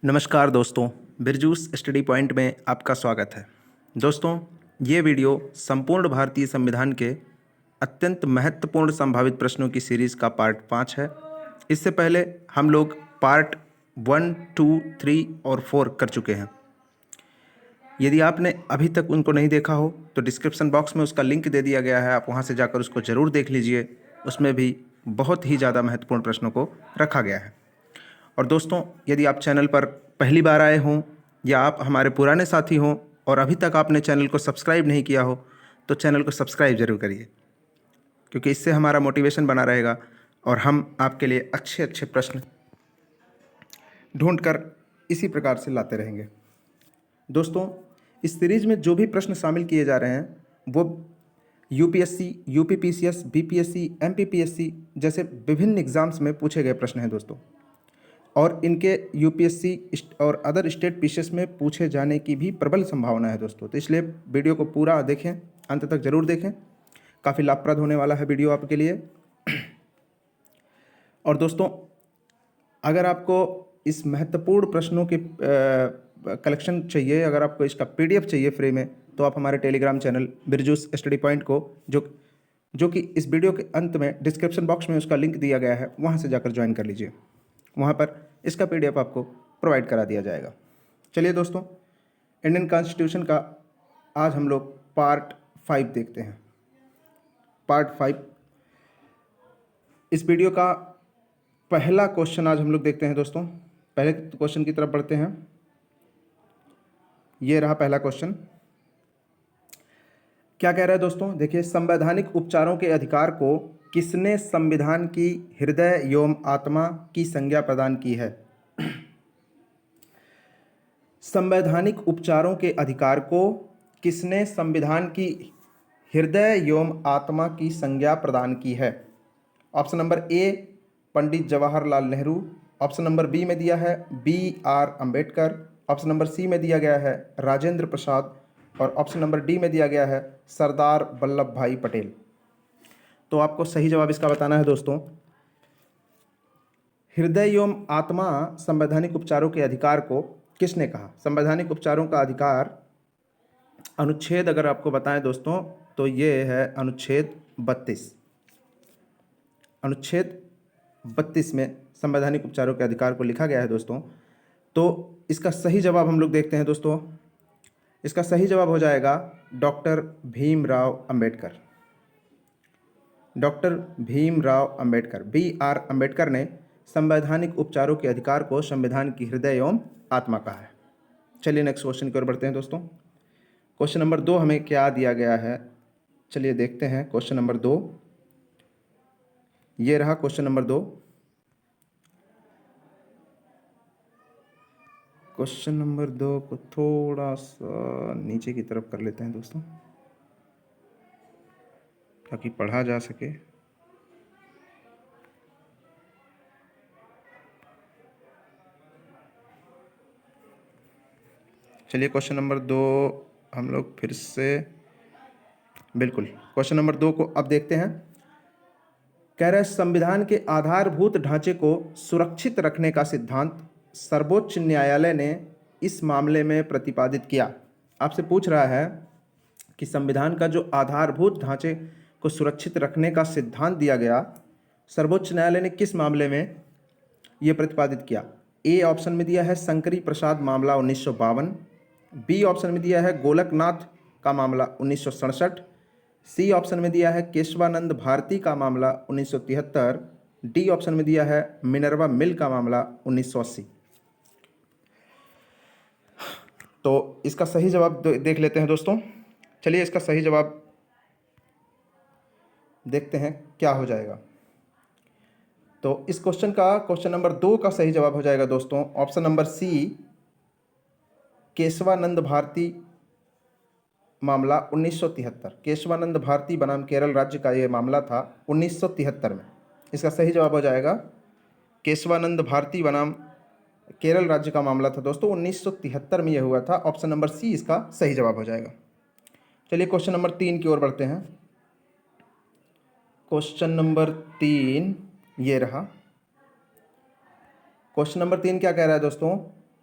नमस्कार दोस्तों, बिरजूस study point में आपका स्वागत है। दोस्तों, ये वीडियो संपूर्ण भारतीय संविधान के अत्यंत महत्वपूर्ण संभावित प्रश्नों की सीरीज़ का पार्ट 5 है। इससे पहले हम लोग पार्ट 1, 2, 3 और 4 कर चुके हैं। यदि आपने अभी तक उनको नहीं देखा हो तो डिस्क्रिप्शन बॉक्स में उसका लिंक दे दिया गया है, आप वहाँ से जाकर उसको ज़रूर देख लीजिए। उसमें भी बहुत ही ज़्यादा महत्वपूर्ण प्रश्नों को रखा गया है। और दोस्तों, यदि आप चैनल पर पहली बार आए हों या आप हमारे पुराने साथी हों और अभी तक आपने चैनल को सब्सक्राइब नहीं किया हो तो चैनल को सब्सक्राइब ज़रूर करिए, क्योंकि इससे हमारा मोटिवेशन बना रहेगा और हम आपके लिए अच्छे अच्छे प्रश्न ढूंढकर इसी प्रकार से लाते रहेंगे। दोस्तों, इस सीरीज में जो भी प्रश्न शामिल किए जा रहे हैं वो यूपीएससी, यूपीपीसीएस, बीपीएससी, एमपीपीएससी जैसे विभिन्न एग्जाम्स में पूछे गए प्रश्न हैं दोस्तों, और इनके यूपीएससी और अदर स्टेट पीसीएस में पूछे जाने की भी प्रबल संभावना है दोस्तों। तो इसलिए वीडियो को पूरा देखें, अंत तक जरूर देखें, काफ़ी लाभप्रद होने वाला है वीडियो आपके लिए। और दोस्तों, अगर आपको इस महत्वपूर्ण प्रश्नों के कलेक्शन चाहिए, अगर आपको इसका पीडीएफ चाहिए फ्री में, तो आप हमारे टेलीग्राम चैनल बिरजूस स्टडी पॉइंट को जो कि इस वीडियो के अंत में डिस्क्रिप्शन बॉक्स में उसका लिंक दिया गया है, वहाँ से जाकर ज्वाइन कर लीजिए। वहाँ पर इसका पीडीएफ आपको प्रोवाइड करा दिया जाएगा। चलिए दोस्तों, इंडियन कॉन्स्टिट्यूशन का आज हम लोग पार्ट 5 देखते हैं। पार्ट 5, इस वीडियो का पहला क्वेश्चन आज हम लोग देखते हैं दोस्तों। पहले क्वेश्चन की तरफ बढ़ते हैं। ये रहा पहला क्वेश्चन। क्या कह रहा है दोस्तों? देखिए, संवैधानिक उपचारों के अधिकार को किसने संविधान की हृदय एवं आत्मा की संज्ञा प्रदान की है? संवैधानिक उपचारों के अधिकार को किसने संविधान की हृदय एवं आत्मा की संज्ञा प्रदान की है? Option number A, Pandit Jawaharlal Nehru. Option number B में दिया है BR Ambedkar. Option number C में दिया गया है राजेंद्र प्रसाद। और ऑप्शन नंबर डी में दिया गया है सरदार वल्लभ भाई पटेल। तो आपको सही जवाब इसका बताना है दोस्तों। हृदय एवं आत्मा संवैधानिक उपचारों के अधिकार को किसने कहा? संवैधानिक उपचारों का अधिकार अनुच्छेद अगर आपको बताएं दोस्तों तो ये है अनुच्छेद 32। अनुच्छेद 32 में संवैधानिक उपचारों के अधिकार को लिखा गया है दोस्तों। तो इसका सही जवाब हम लोग देखते हैं दोस्तों। इसका सही जवाब हो जाएगा doctor Bhimrao Ambedkar. Doctor Bhimrao Ambedkar, BR Ambedkar ने संवैधानिक उपचारों के अधिकार को संविधान की हृदय एवं आत्मा कहा है। चलिए नेक्स्ट क्वेश्चन की ओर बढ़ते हैं दोस्तों। क्वेश्चन नंबर 2 हमें क्या दिया गया है, चलिए देखते हैं। क्वेश्चन नंबर 2, ये रहा क्वेश्चन नंबर 2। क्वेश्चन नंबर 2 को थोड़ा सा नीचे की तरफ कर लेते हैं दोस्तों, ताकि पढ़ा जा सके। चलिए क्वेश्चन नंबर 2 हम लोग फिर से, बिल्कुल क्वेश्चन नंबर 2 को अब देखते हैं। कह रहे संविधान के आधारभूत ढांचे को सुरक्षित रखने का सिद्धांत सर्वोच्च न्यायालय ने इस मामले में प्रतिपादित किया। आपसे पूछ रहा है कि संविधान का जो आधारभूत ढांचे को सुरक्षित रखने का सिद्धांत दिया गया, सर्वोच्च न्यायालय ने किस मामले में ये प्रतिपादित किया? ए ऑप्शन में दिया है शंकरी प्रसाद मामला 1952। बी ऑप्शन में दिया है गोलकनाथ का मामला 1967। सी ऑप्शन में दिया है केशवानंद भारती का मामला 1973। डी ऑप्शन में दिया है मिनर्वा मिल का मामला 1980। तो इसका सही जवाब देख लेते हैं दोस्तों। चलिए इसका सही जवाब देखते हैं क्या हो जाएगा। तो इस क्वेश्चन का क्वेश्चन नंबर 2 का सही जवाब हो जाएगा दोस्तों option number C, Kesavananda Bharati मामला 1973। केशवानंद भारती बनाम केरल राज्य का ये मामला था 1973 में। इसका सही जवाब हो जाएगा केशवानंद भारती बनाम केरल राज्य का मामला था दोस्तों, 1973 में यह हुआ था। ऑप्शन नंबर सी इसका सही जवाब हो जाएगा। चलिए क्वेश्चन नंबर 3 की ओर बढ़ते हैं। क्वेश्चन नंबर 3 ये रहा। क्वेश्चन नंबर 3 क्या कह रहा है दोस्तों?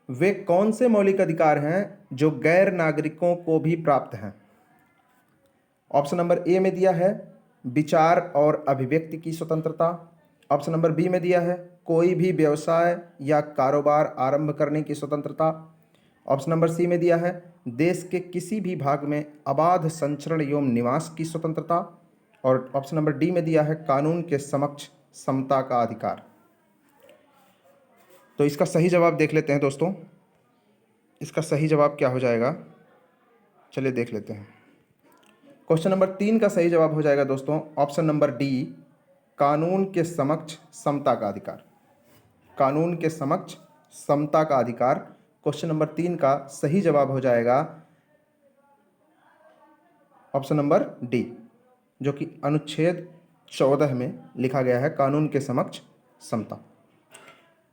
वे कौन से मौलिक अधिकार हैं जो गैर नागरिकों को भी प्राप्त हैं? ऑप्शन नंबर ए में दिया है विचार और अभिव्यक्ति की स्वतंत्रता। ऑप्शन नंबर बी में दिया है कोई भी व्यवसाय या कारोबार आरंभ करने की स्वतंत्रता। ऑप्शन नंबर सी में दिया है देश के किसी भी भाग में अबाध संचरण एवं निवास की स्वतंत्रता। और ऑप्शन नंबर डी में दिया है कानून के समक्ष समता का अधिकार। तो इसका सही जवाब देख लेते हैं दोस्तों। इसका सही जवाब क्या हो जाएगा, चलिए देख लेते हैं। क्वेश्चन नंबर 3 का सही जवाब हो जाएगा दोस्तों ऑप्शन नंबर डी, कानून के समक्ष समता का अधिकार। कानून के समक्ष समता का अधिकार, क्वेश्चन नंबर 3 का सही जवाब हो जाएगा ऑप्शन नंबर डी, जो कि अनुच्छेद 14 में लिखा गया है, कानून के समक्ष समता।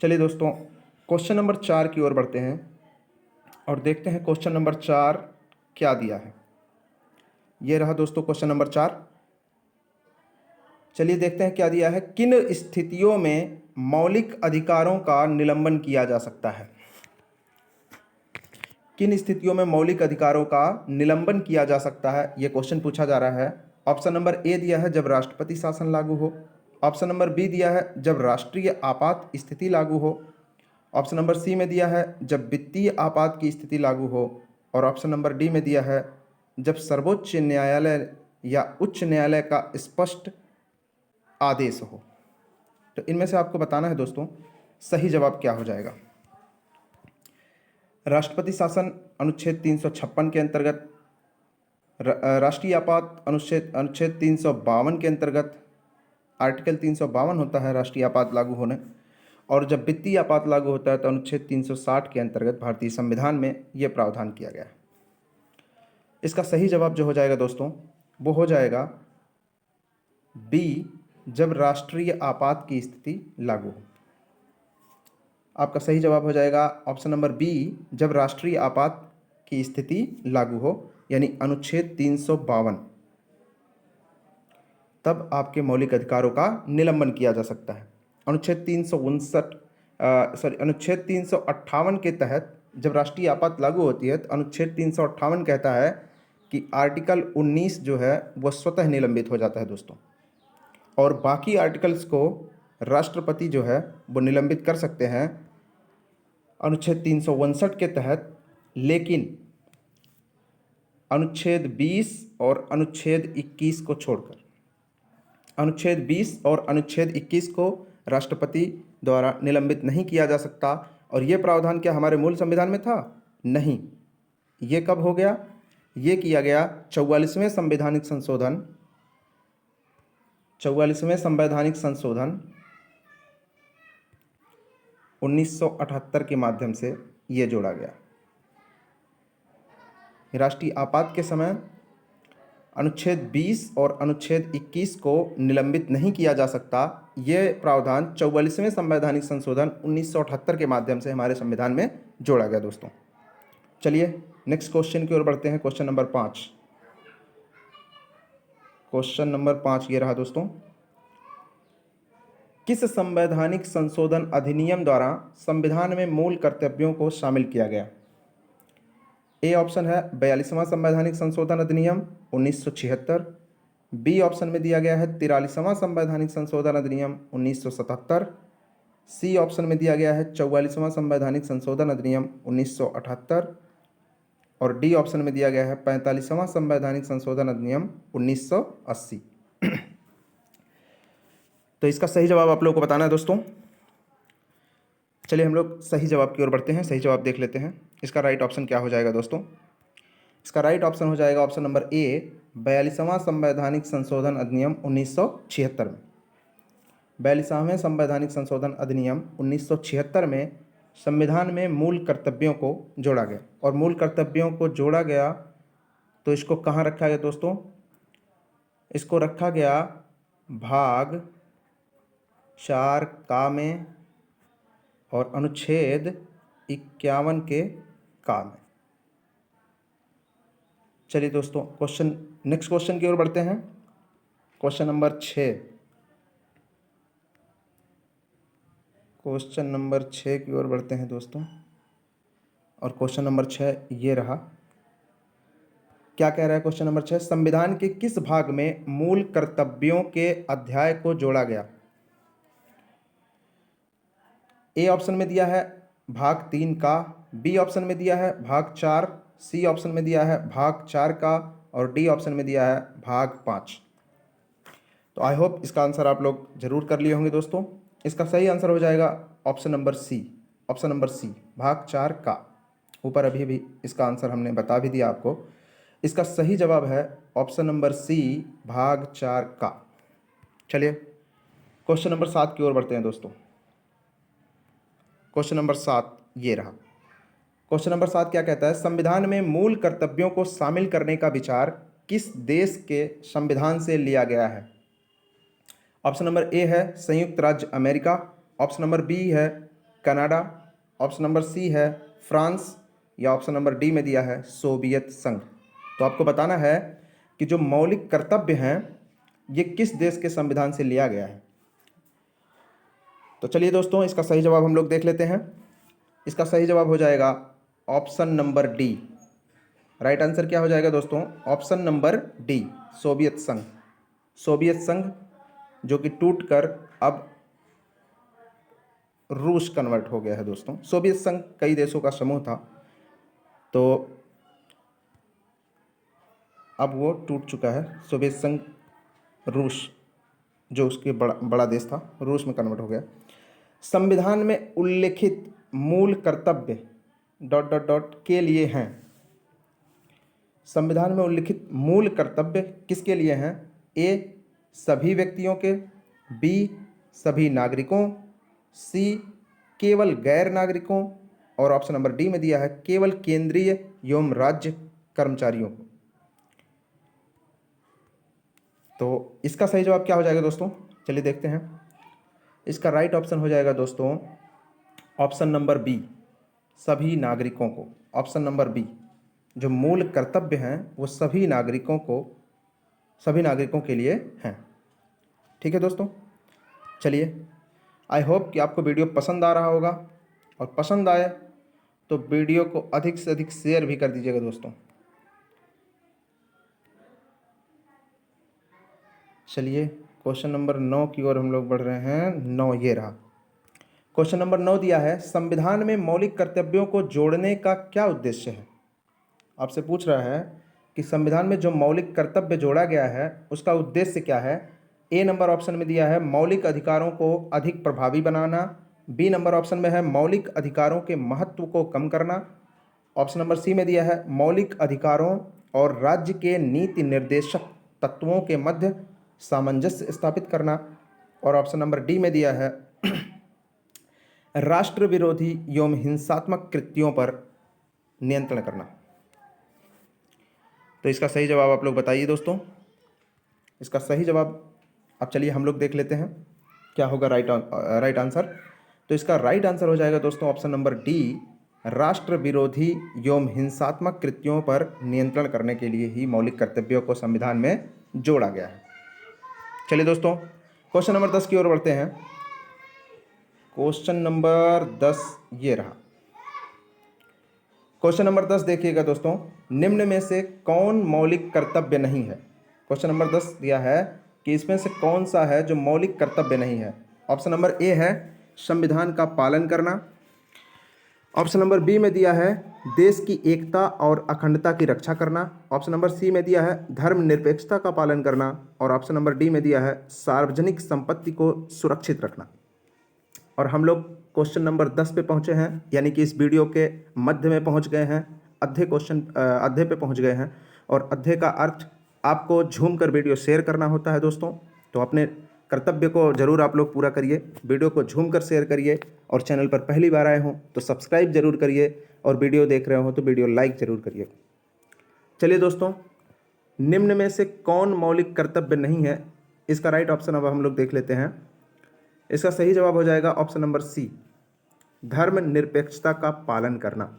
चलिए दोस्तों क्वेश्चन नंबर 4 की ओर बढ़ते हैं और देखते हैं क्वेश्चन नंबर 4 क्या दिया है। ये रहा दोस्तों क्वेश्चन नंबर 4। चलिए देखते हैं क्या दिया है। किन स्थितियों में मौलिक अधिकारों का निलंबन किया जा सकता है? किन स्थितियों में मौलिक अधिकारों का निलंबन किया जा सकता है, यह क्वेश्चन पूछा जा रहा है। ऑप्शन नंबर ए दिया है जब राष्ट्रपति शासन लागू हो। ऑप्शन नंबर बी दिया है जब राष्ट्रीय आपात स्थिति लागू हो। ऑप्शन नंबर सी में दिया है जब वित्तीय आपात की स्थिति लागू हो। और ऑप्शन नंबर डी में दिया है जब सर्वोच्च न्यायालय या उच्च न्यायालय का स्पष्ट आदेश हो। तो इनमें से आपको बताना है दोस्तों सही जवाब क्या हो जाएगा। राष्ट्रपति शासन अनुच्छेद 356 के अंतर्गत, राष्ट्रीय आपात अनुच्छेद 352 के अंतर्गत, आर्टिकल 352 होता है राष्ट्रीय आपात लागू होने, और जब वित्तीय आपात लागू होता है तो अनुच्छेद 360 के अंतर्गत भारतीय संविधान में यह प्रावधान किया गया है। इसका सही जवाब जो हो जाएगा दोस्तों वो हो जाएगा बी, जब राष्ट्रीय आपात की स्थिति लागू हो। आपका सही जवाब हो जाएगा ऑप्शन नंबर बी, जब राष्ट्रीय आपात की स्थिति लागू हो, यानी अनुच्छेद 352, तब आपके मौलिक अधिकारों का निलंबन किया जा सकता है। अनुच्छेद 358 के तहत जब राष्ट्रीय आपात लागू होती है तो अनुच्छेद 358 कहता है कि आर्टिकल 19 जो है वह स्वतः निलंबित हो जाता है दोस्तों, और बाकी आर्टिकल्स को राष्ट्रपति जो है वो निलंबित कर सकते हैं अनुच्छेद 359 के तहत। लेकिन अनुच्छेद 20 और अनुच्छेद 21 को छोड़कर, अनुच्छेद 20 और अनुच्छेद 21 को राष्ट्रपति द्वारा निलंबित नहीं किया जा सकता। और ये प्रावधान क्या हमारे मूल संविधान में था? नहीं। ये कब हो गया? ये किया गया 44वें संवैधानिक संशोधन 1978 के माध्यम से ये जोड़ा गया। राष्ट्रीय आपात के समय अनुच्छेद 20 और अनुच्छेद 21 को निलंबित नहीं किया जा सकता। ये प्रावधान 44वें संवैधानिक संशोधन 1978 के माध्यम से हमारे संविधान में जोड़ा गया दोस्तों। चलिए नेक्स्ट क्वेश्चन की ओर बढ़ते हैं। Question number 5। क्वेश्चन नंबर 5 ये रहा दोस्तों, किस संवैधानिक संशोधन अधिनियम द्वारा संविधान में मूल कर्तव्यों को शामिल किया गया? ए ऑप्शन है 42वां संवैधानिक संशोधन अधिनियम 1976। बी ऑप्शन में दिया गया है 43वां संवैधानिक संशोधन अधिनियम 1977। सी ऑप्शन में दिया गया है 44वां संवैधानिक संशोधन अधिनियम 1978। और डी ऑप्शन में दिया गया है 45वां संवैधानिक संशोधन अधिनियम 1980। तो इसका सही जवाब आप लोगों को बताना है दोस्तों। चलिए हम लोग सही जवाब की ओर बढ़ते हैं, सही जवाब देख लेते हैं। इसका राइट ऑप्शन क्या हो जाएगा दोस्तों? इसका राइट ऑप्शन हो जाएगा ऑप्शन नंबर ए, 42वां संवैधानिक संशोधन अधिनियम 1976 में। 42वें संवैधानिक संशोधन अधिनियम 1976 में संविधान में मूल कर्तव्यों को जोड़ा गया। और मूल कर्तव्यों को जोड़ा गया तो इसको कहाँ रखा गया दोस्तों? इसको रखा गया भाग 4 का में और अनुच्छेद 51 के का में। चलिए दोस्तों नेक्स्ट क्वेश्चन की ओर बढ़ते हैं। Question number 6। क्वेश्चन नंबर 6 की ओर बढ़ते हैं दोस्तों। और क्वेश्चन नंबर 6 ये रहा। क्या कह रहा है क्वेश्चन नंबर 6? संविधान के किस भाग में मूल कर्तव्यों के अध्याय को जोड़ा गया? ए ऑप्शन में दिया है भाग 3 का, बी ऑप्शन में दिया है भाग 4, सी ऑप्शन में दिया है भाग 4 का और डी ऑप्शन में दिया है भाग 5। तो आई होप इसका आंसर आप लोग जरूर कर लिए होंगे दोस्तों। इसका सही आंसर हो जाएगा option number C, option number C भाग 4 का। ऊपर अभी भी इसका आंसर हमने बता भी दिया आपको। इसका सही जवाब है ऑप्शन नंबर सी भाग 4 का। चलिए क्वेश्चन नंबर 7 की ओर बढ़ते हैं दोस्तों। क्वेश्चन नंबर 7 ये रहा। क्वेश्चन नंबर 7 क्या कहता है? संविधान में मूल कर्तव्यों को शामिल करने का विचार किस देश के संविधान से लिया गया है? ऑप्शन नंबर ए है संयुक्त राज्य अमेरिका, ऑप्शन नंबर बी है कनाडा, ऑप्शन नंबर सी है फ्रांस या ऑप्शन नंबर डी में दिया है सोवियत संघ। तो आपको बताना है कि जो मौलिक कर्तव्य हैं ये किस देश के संविधान से लिया गया है। तो चलिए दोस्तों इसका सही जवाब हम लोग देख लेते हैं। इसका सही जवाब हो जाएगा option number D. Right answer क्या हो जाएगा दोस्तों? ऑप्शन नंबर डी, सोवियत संघ। सोवियत संघ जो कि टूटकर अब रूस कन्वर्ट हो गया है दोस्तों। सोवियत संघ कई देशों का समूह था, तो अब वो टूट चुका है। सोवियत संघ रूस जो उसके बड़ा देश था, रूस में कन्वर्ट हो गया। संविधान में उल्लेखित मूल कर्तव्य ... के लिए हैं। संविधान में उल्लिखित मूल कर्तव्य किसके लिए हैं? ए सभी व्यक्तियों के, बी सभी नागरिकों, सी केवल गैर नागरिकों और ऑप्शन नंबर डी में दिया है केवल केंद्रीय एवं राज्य कर्मचारियों को। तो इसका सही जवाब क्या हो जाएगा दोस्तों? चलिए देखते हैं। इसका राइट ऑप्शन हो जाएगा दोस्तों ऑप्शन नंबर बी, सभी नागरिकों को। ऑप्शन नंबर बी, जो मूल कर्तव्य हैं वो सभी नागरिकों के लिए हैं। ठीक है दोस्तों, चलिए आई होप कि आपको वीडियो पसंद आ रहा होगा, और पसंद आए तो वीडियो को अधिक से अधिक शेयर भी कर दीजिएगा दोस्तों। चलिए क्वेश्चन नंबर 9 की ओर हम लोग बढ़ रहे हैं। 9 ये रहा। क्वेश्चन नंबर 9 दिया है संविधान में मौलिक कर्तव्यों को जोड़ने का क्या उद्देश्य है? आपसे पूछ रहा है कि संविधान में जो मौलिक कर्तव्य जोड़ा गया है उसका उद्देश्य क्या है। ए नंबर ऑप्शन में दिया है मौलिक अधिकारों को अधिक प्रभावी बनाना, बी नंबर ऑप्शन में है मौलिक अधिकारों के महत्व को कम करना, ऑप्शन नंबर सी में दिया है मौलिक अधिकारों और राज्य के नीति निर्देशक तत्वों के मध्य सामंजस्य स्थापित करना, और ऑप्शन नंबर डी में दिया है राष्ट्र विरोधी एवं हिंसात्मक कृत्यों पर नियंत्रण करना। तो इसका सही जवाब आप लोग बताइए दोस्तों। इसका सही जवाब अब चलिए हम लोग देख लेते हैं क्या होगा राइट आंसर। तो इसका राइट आंसर हो जाएगा दोस्तों ऑप्शन नंबर डी, राष्ट्र विरोधी एवं हिंसात्मक कृत्यों पर नियंत्रण करने के लिए ही मौलिक कर्तव्यों को संविधान में जोड़ा गया है। चलिए दोस्तों क्वेश्चन नंबर 10 की ओर बढ़ते हैं। क्वेश्चन नंबर 10 ये रहा। क्वेश्चन नंबर 10 देखिएगा दोस्तों, निम्न में से कौन मौलिक कर्तव्य नहीं है? क्वेश्चन नंबर 10 दिया है कि इसमें से कौन सा है जो मौलिक कर्तव्य नहीं है। ऑप्शन नंबर ए है संविधान का पालन करना, ऑप्शन नंबर बी में दिया है देश की एकता और अखंडता की रक्षा करना, ऑप्शन नंबर सी में दिया है धर्मनिरपेक्षता का पालन करना, और ऑप्शन नंबर डी में दिया है सार्वजनिक संपत्ति को सुरक्षित रखना। और हम लोग क्वेश्चन नंबर 10 पे पहुंचे हैं, यानी कि इस वीडियो के मध्य में पहुंच गए हैं, अध्याय पे पहुंच गए हैं। और अध्याय का अर्थ आपको झूम कर वीडियो शेयर करना होता है दोस्तों। तो अपने कर्तव्य को जरूर आप लोग पूरा करिए, वीडियो को झूम कर शेयर करिए, और चैनल पर पहली बार आए हों तो सब्सक्राइब जरूर करिए, और वीडियो देख रहे हो तो वीडियो लाइक जरूर करिए। चलिए दोस्तों, निम्न में से कौन मौलिक कर्तव्य नहीं है, इसका राइट ऑप्शन अब हम लोग देख लेते हैं। इसका सही जवाब हो जाएगा ऑप्शन नंबर सी, धर्मनिरपेक्षता का पालन करना।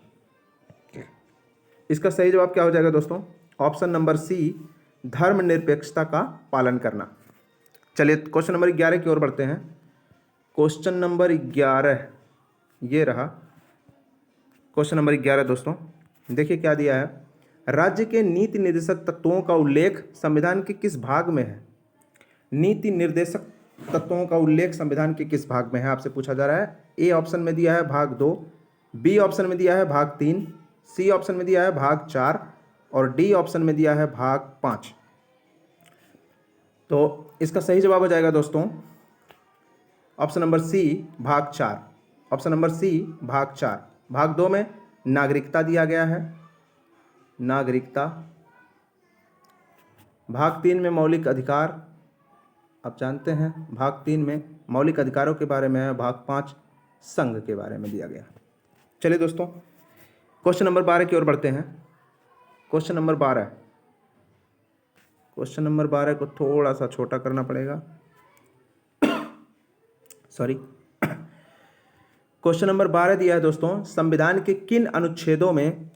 इसका सही जवाब क्या हो जाएगा दोस्तों? ऑप्शन नंबर सी, धर्मनिरपेक्षता का पालन करना। चलिए क्वेश्चन नंबर 11 की ओर बढ़ते हैं। क्वेश्चन नंबर 11 ये रहा। क्वेश्चन नंबर 11 दोस्तों, देखिए क्या दिया है। राज्य के नीति निर्देशक तत्वों का उल्लेख संविधान के किस भाग में है? नीति निर्देशक तत्वों का उल्लेख संविधान के किस भाग में है आपसे पूछा जा रहा है। ए ऑप्शन में दिया है भाग 2, बी ऑप्शन में दिया है भाग 3, सी ऑप्शन में दिया है भाग 4 और डी ऑप्शन में दिया है भाग 5। तो इसका सही जवाब हो जाएगा दोस्तों ऑप्शन नंबर सी भाग 4। ऑप्शन नंबर सी भाग 4। भाग 2 में नागरिकता दिया गया है, नागरिकता। भाग 3 में मौलिक अधिकार, आप जानते हैं भाग 3 में मौलिक अधिकारों के बारे में है। भाग 5 संघ के बारे में दिया गया। चलिए दोस्तों क्वेश्चन नंबर 12 की ओर बढ़ते हैं। क्वेश्चन नंबर 12, क्वेश्चन नंबर 12 को थोड़ा सा छोटा करना पड़ेगा, सॉरी। क्वेश्चन नंबर 12 दिया है दोस्तों, संविधान के किन अनुच्छेदों में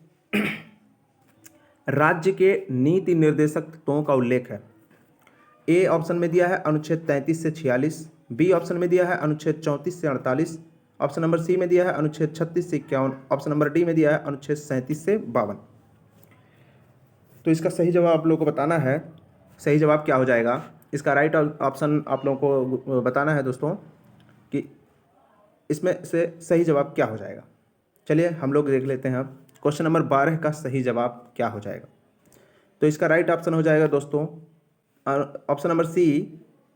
राज्य के नीति निर्देशक तत्वों का उल्लेख है? ए ऑप्शन में दिया है अनुच्छेद 33 से 46, बी ऑप्शन में दिया है अनुच्छेद 34 से 48, ऑप्शन नंबर सी में दिया है अनुच्छेद 36 से 51, ऑप्शन नंबर डी में दिया है अनुच्छेद 37 से 52। तो इसका सही जवाब आप लोगों को बताना है। सही जवाब क्या हो जाएगा? इसका राइट ऑप्शन आप लोगों को बताना है दोस्तों कि इसमें से सही जवाब क्या हो जाएगा। चलिए हम लोग देख लेते हैं अब क्वेश्चन नंबर 12 का सही जवाब क्या हो जाएगा। तो इसका राइट ऑप्शन हो जाएगा दोस्तों ऑप्शन नंबर सी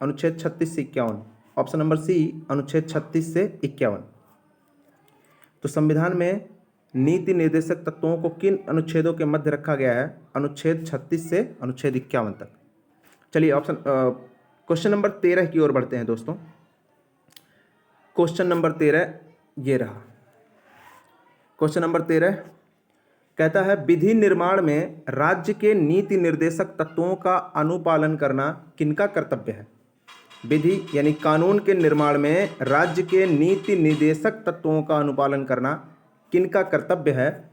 अनुच्छेद 36 से 51, ऑप्शन नंबर सी अनुच्छेद 36 से 51। तो संविधान में नीति निर्देशक तत्वों को किन अनुच्छेदों के मध्य रखा गया है? अनुच्छेद 36 से अनुच्छेद 51 तक। चलिए ऑप्शन क्वेश्चन नंबर 13 की ओर बढ़ते हैं दोस्तों। क्वेश्चन नंबर 13 ये रहा। क्वेश्चन नंबर 13 कहता है विधि निर्माण में राज्य के नीति निर्देशक तत्वों का अनुपालन करना किनका कर्तव्य है? विधि यानी कानून के निर्माण में राज्य के नीति निर्देशक तत्वों का अनुपालन करना किनका कर्तव्य है?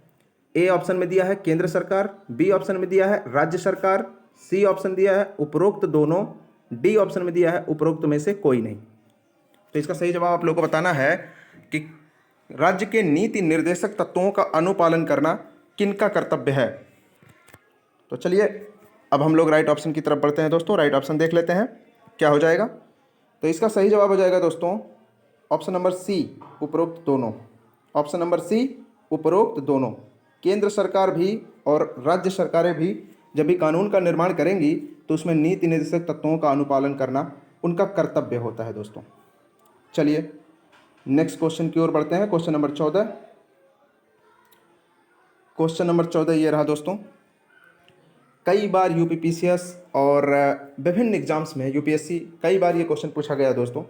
ए ऑप्शन में दिया है केंद्र सरकार, बी ऑप्शन में दिया है राज्य सरकार, सी ऑप्शन दिया है उपरोक्त दोनों, डी ऑप्शन में दिया है उपरोक्त में से कोई नहीं। तो इसका सही जवाब आप लोगों को बताना है कि राज्य के नीति निर्देशक तत्वों का अनुपालन करना किनका कर्तव्य है। तो चलिए अब हम लोग राइट ऑप्शन की तरफ बढ़ते हैं दोस्तों। राइट ऑप्शन देख लेते हैं क्या हो जाएगा। तो इसका सही जवाब हो जाएगा दोस्तों ऑप्शन नंबर सी उपरोक्त दोनों। ऑप्शन नंबर सी उपरोक्त दोनों। केंद्र सरकार भी और राज्य सरकारें भी जब भी कानून का निर्माण करेंगी तो उसमें नीति निर्देशक तत्वों का अनुपालन करना उनका कर्तव्य होता है दोस्तों। चलिए नेक्स्ट क्वेश्चन की ओर बढ़ते हैं। Question number 14। क्वेश्चन नंबर 14 ये रहा दोस्तों। कई बार यूपीपीसीएस और विभिन्न एग्जाम्स में यूपीएससी कई बार ये क्वेश्चन पूछा गया दोस्तों।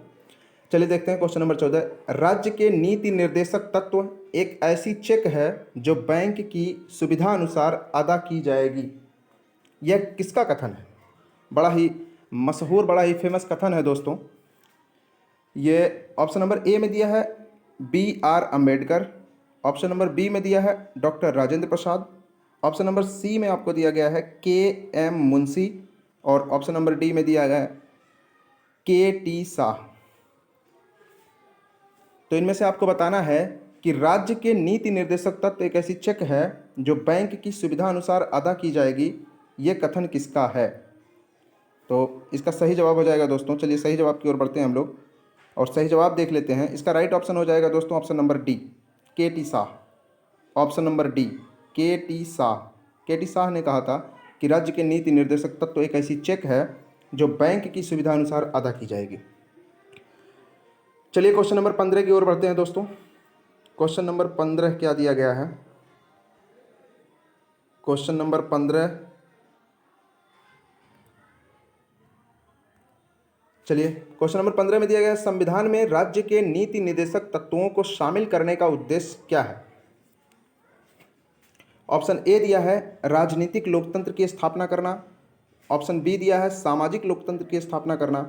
चलिए देखते हैं क्वेश्चन नंबर 14। राज्य के नीति निर्देशक तत्व एक ऐसी चेक है जो बैंक की सुविधा अनुसार अदा की जाएगी। यह किसका कथन है? बड़ा ही मशहूर, बड़ा ही फेमस कथन है दोस्तों। ये ऑप्शन नंबर ए में दिया है BR Ambedkar, option number B में दिया है doctor Rajendra Prasad, option number C में आपको दिया गया है KM मुंशी और ऑप्शन नंबर डी में दिया गया है KT शाह। तो इनमें से आपको बताना है कि राज्य के नीति निर्देशक तत्व एक ऐसी चेक है जो बैंक की सुविधा अनुसार अदा की जाएगी। ये कथन किसका है? तो इसका सही जवाब हो जाएगा दोस्तों। चलिए सही जवाब की ओर बढ़ते हैं हम लोग और सही जवाब देख लेते हैं। इसका राइट ऑप्शन हो जाएगा दोस्तों option number D KT Shah. Option number D KT Shah. KT Shah ने कहा था कि राज्य के नीति निर्देशक तत्व एक ऐसी चेक है जो बैंक की सुविधा अनुसार अदा की जाएगी। चलिए क्वेश्चन नंबर 15 की ओर बढ़ते हैं दोस्तों। क्वेश्चन नंबर 15 क्या दिया गया है? क्वेश्चन नंबर 15, चलिए क्वेश्चन नंबर 15 में दिया गया है संविधान में राज्य के नीति निर्देशक तत्वों को शामिल करने का उद्देश्य क्या है? ऑप्शन ए दिया है राजनीतिक लोकतंत्र की स्थापना करना, ऑप्शन बी दिया है सामाजिक लोकतंत्र की स्थापना करना,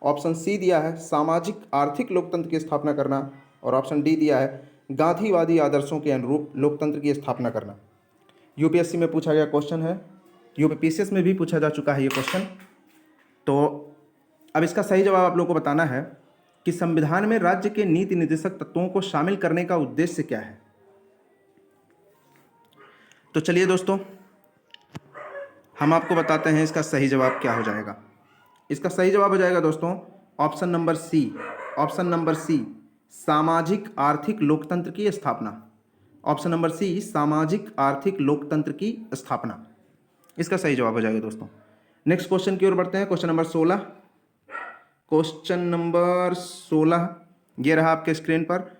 ऑप्शन सी दिया है सामाजिक आर्थिक लोकतंत्र की स्थापना करना और ऑप्शन डी दिया है गांधीवादी आदर्शों के अनुरूप लोकतंत्र की स्थापना करना। यूपीएससी में पूछा गया क्वेश्चन है, यूपीपीसीएस में भी पूछा जा चुका है ये क्वेश्चन। तो अब इसका सही जवाब आप लोगों को बताना है कि संविधान में राज्य के नीति निर्देशक तत्वों को शामिल करने का उद्देश्य क्या है। तो चलिए दोस्तों, हम आपको बताते हैं इसका सही जवाब क्या हो जाएगा। इसका सही जवाब हो जाएगा दोस्तों option number C. Option number C, सामाजिक आर्थिक लोकतंत्र की स्थापना। ऑप्शन नंबर सी, सामाजिक आर्थिक लोकतंत्र की स्थापना, इसका सही जवाब हो जाएगा दोस्तों। नेक्स्ट क्वेश्चन की ओर बढ़ते हैं। Question number 16। क्वेश्चन नंबर 16 ये रहा आपके स्क्रीन पर।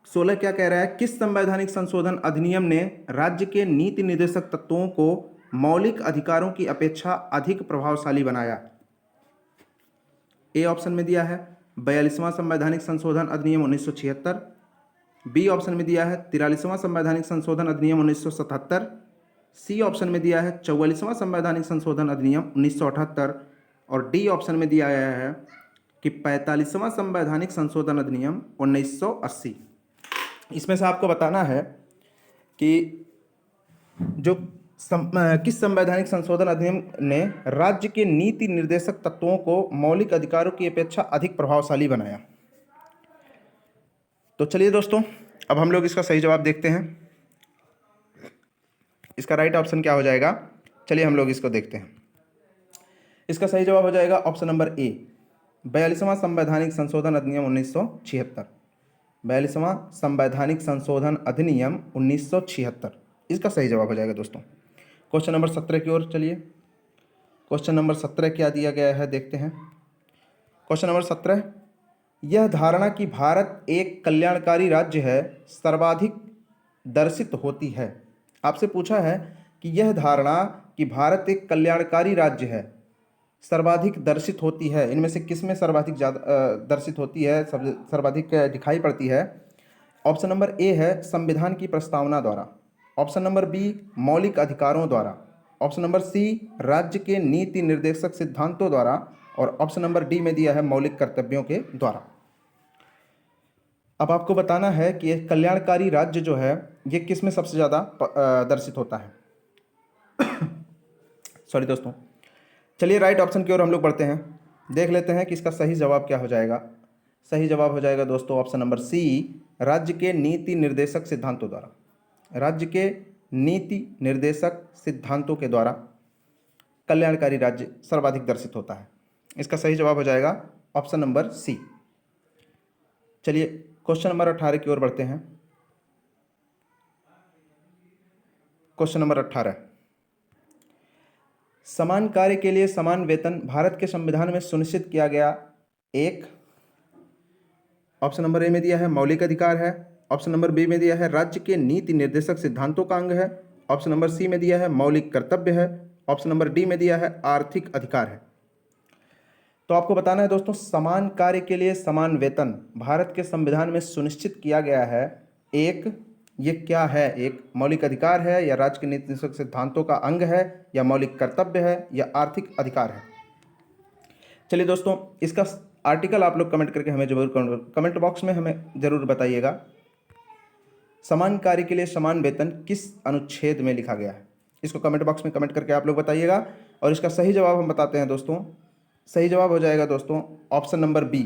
16 क्या कह रहा है? किस संवैधानिक संशोधन अधिनियम ने राज्य के नीति निर्देशक तत्वों को मौलिक अधिकारों की अपेक्षा अधिक प्रभावशाली बनाया? ए ऑप्शन में दिया है 42वां संवैधानिक संशोधन अधिनियम 1976। बी ऑप्शन में दिया है 43वां संवैधानिक संशोधन अधिनियम 1977। सी ऑप्शन में दिया है 44वां संवैधानिक संशोधन अधिनियम 1978। और डी ऑप्शन में दिया गया है कि 45वां संवैधानिक संशोधन अधिनियम 1980। इसमें से आपको बताना है कि किस संवैधानिक संशोधन अधिनियम ने राज्य के नीति निर्देशक तत्वों को मौलिक अधिकारों की अपेक्षा अधिक प्रभावशाली बनाया। तो चलिए दोस्तों, अब हम लोग इसका सही जवाब देखते हैं। इसका राइट ऑप्शन क्या हो जाएगा, चलिए हम लोग इसको देखते हैं। इसका सही जवाब हो जाएगा ऑप्शन नंबर ए, 42वां संवैधानिक संशोधन अधिनियम 1976। 42वां संवैधानिक संशोधन अधिनियम 1976 इसका सही जवाब हो जाएगा दोस्तों। क्वेश्चन नंबर 17 की ओर चलिए। क्वेश्चन नंबर 17 क्या दिया गया है देखते हैं। क्वेश्चन नंबर 17, यह धारणा कि भारत एक कल्याणकारी राज्य है सर्वाधिक दर्शित होती है। आपसे पूछा है कि यह धारणा कि भारत एक कल्याणकारी राज्य है सर्वाधिक दर्शित होती है, इनमें से किस में सर्वाधिक ज़्यादा दर्शित होती है, सर्वाधिक दिखाई पड़ती है? ऑप्शन नंबर ए है संविधान की प्रस्तावना द्वारा। ऑप्शन नंबर बी, मौलिक अधिकारों द्वारा। ऑप्शन नंबर सी, राज्य के नीति निर्देशक सिद्धांतों द्वारा। और ऑप्शन नंबर डी में दिया है मौलिक कर्तव्यों के द्वारा। अब आपको बताना है कि एक कल्याणकारी राज्य जो है ये किस में सबसे ज़्यादा दर्शित होता है। सॉरी दोस्तों, चलिए राइट ऑप्शन की ओर हम लोग बढ़ते हैं। देख लेते हैं कि इसका सही जवाब क्या हो जाएगा। सही जवाब हो जाएगा दोस्तों ऑप्शन नंबर सी, राज्य के नीति निर्देशक सिद्धांतों द्वारा। राज्य के नीति निर्देशक सिद्धांतों के द्वारा कल्याणकारी राज्य सर्वाधिक दर्शित होता है। इसका सही जवाब हो जाएगा ऑप्शन नंबर सी। चलिए क्वेश्चन नंबर 18 की ओर बढ़ते हैं। क्वेश्चन नंबर 18, समान कार्य के लिए समान वेतन भारत के संविधान में सुनिश्चित किया गया एक, ऑप्शन नंबर ए में दिया है मौलिक अधिकार है। ऑप्शन नंबर बी में दिया है राज्य के नीति निर्देशक सिद्धांतों का अंग है। ऑप्शन नंबर सी में दिया है मौलिक कर्तव्य है। ऑप्शन नंबर डी में दिया है आर्थिक अधिकार है। तो आपको बताना है दोस्तों, समान कार्य के लिए समान वेतन भारत के संविधान में सुनिश्चित किया गया है एक, ये क्या है? एक मौलिक अधिकार है, या राज्य के नीति निर्देशक सिद्धांतों का अंग है, या मौलिक कर्तव्य है, या आर्थिक अधिकार है? चलिए दोस्तों, इसका आर्टिकल आप लोग कमेंट करके हमें जरूर कमेंट बॉक्स में हमें ज़रूर बताइएगा। समान कार्य के लिए समान वेतन किस अनुच्छेद में लिखा गया है? इसको कमेंट बॉक्स में कमेंट करके आप लोग बताइएगा। और इसका सही जवाब हम बताते हैं दोस्तों। सही जवाब हो जाएगा दोस्तों ऑप्शन नंबर बी,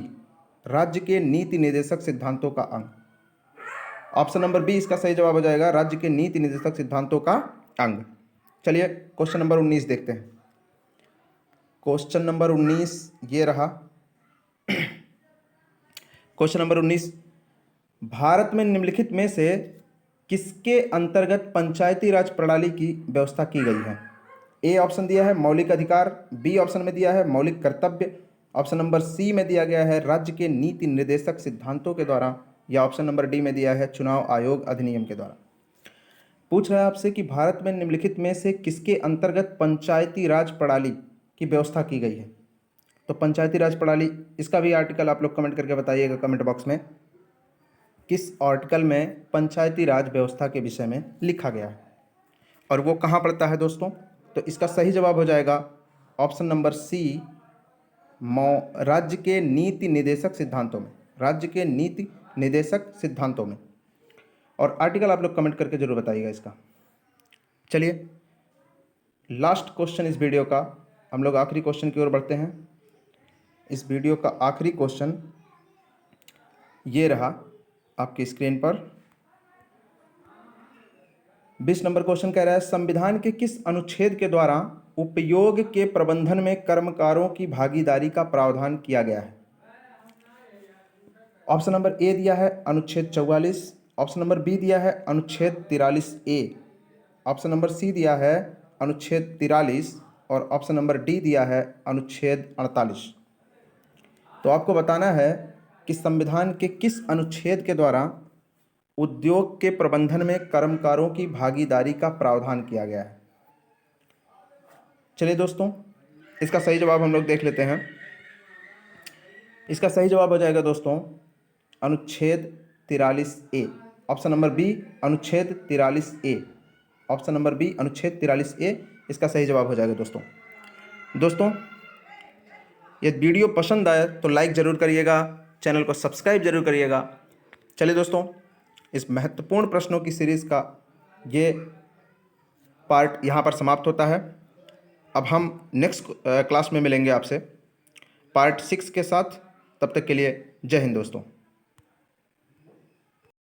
राज्य के नीति निर्देशक सिद्धांतों का अंग। ऑप्शन नंबर बी इसका सही जवाब हो जाएगा, राज्य के नीति निर्देशक सिद्धांतों का अंग। चलिए क्वेश्चन नंबर 19 देखते हैं। क्वेश्चन नंबर 19 ये रहा। क्वेश्चन नंबर 19, भारत में निम्नलिखित में से किसके अंतर्गत पंचायती राज प्रणाली की व्यवस्था की गई है? ए ऑप्शन दिया है मौलिक अधिकार, बी ऑप्शन में दिया है मौलिक कर्तव्य, ऑप्शन नंबर सी में दिया गया है राज्य के नीति निर्देशक सिद्धांतों के द्वारा, या ऑप्शन नंबर डी में दिया है चुनाव आयोग अधिनियम के द्वारा। पूछ रहा है आपसे कि भारत में निम्नलिखित में से किसके अंतर्गत पंचायती राज प्रणाली की व्यवस्था की गई है? तो पंचायती राज प्रणाली, इसका भी आर्टिकल आप लोग कमेंट करके बताइएगा कमेंट बॉक्स में, किस आर्टिकल में पंचायती राज व्यवस्था के विषय में लिखा गया है और वो कहाँ पड़ता है दोस्तों? तो इसका सही जवाब हो जाएगा ऑप्शन नंबर सी, राज्य के नीति निर्देशक सिद्धांतों में। राज्य के नीति निर्देशक सिद्धांतों में। और आर्टिकल आप लोग कमेंट करके जरूर बताइएगा इसका। चलिए लास्ट क्वेश्चन इस वीडियो का, हम लोग आखिरी क्वेश्चन की ओर बढ़ते हैं। इस वीडियो का आखिरी क्वेश्चन ये रहा आपकी स्क्रीन पर। 20 नंबर क्वेश्चन कह रहा है संविधान के किस अनुच्छेद के द्वारा उपयोग के प्रबंधन में कर्मकारों की भागीदारी का प्रावधान किया गया है। ऑप्शन नंबर ए दिया है अनुच्छेद 44, ऑप्शन नंबर बी दिया है अनुच्छेद 43A, ऑप्शन नंबर सी दिया है अनुच्छेद 43 और ऑप्शन नंबर डी दिया है अनुच्छेद 48। तो आपको बताना है कि संविधान के किस अनुच्छेद के द्वारा उद्योग के प्रबंधन में कर्मकारों की भागीदारी का प्रावधान किया गया है। चलिए दोस्तों, इसका सही जवाब हम लोग देख लेते हैं। इसका सही जवाब हो जाएगा दोस्तों अनुच्छेद 43A, ऑप्शन नंबर बी अनुच्छेद 43A, ऑप्शन नंबर बी अनुच्छेद 43A इसका सही जवाब हो जाएगा दोस्तों। यदि वीडियो पसंद आए तो लाइक ज़रूर करिएगा, चैनल को सब्सक्राइब जरूर करिएगा। चलिए दोस्तों, इस महत्वपूर्ण प्रश्नों की सीरीज़ का ये पार्ट यहाँ पर समाप्त होता है। अब हम नेक्स्ट क्लास में मिलेंगे आपसे पार्ट 6 के साथ। तब तक के लिए जय हिंद दोस्तों।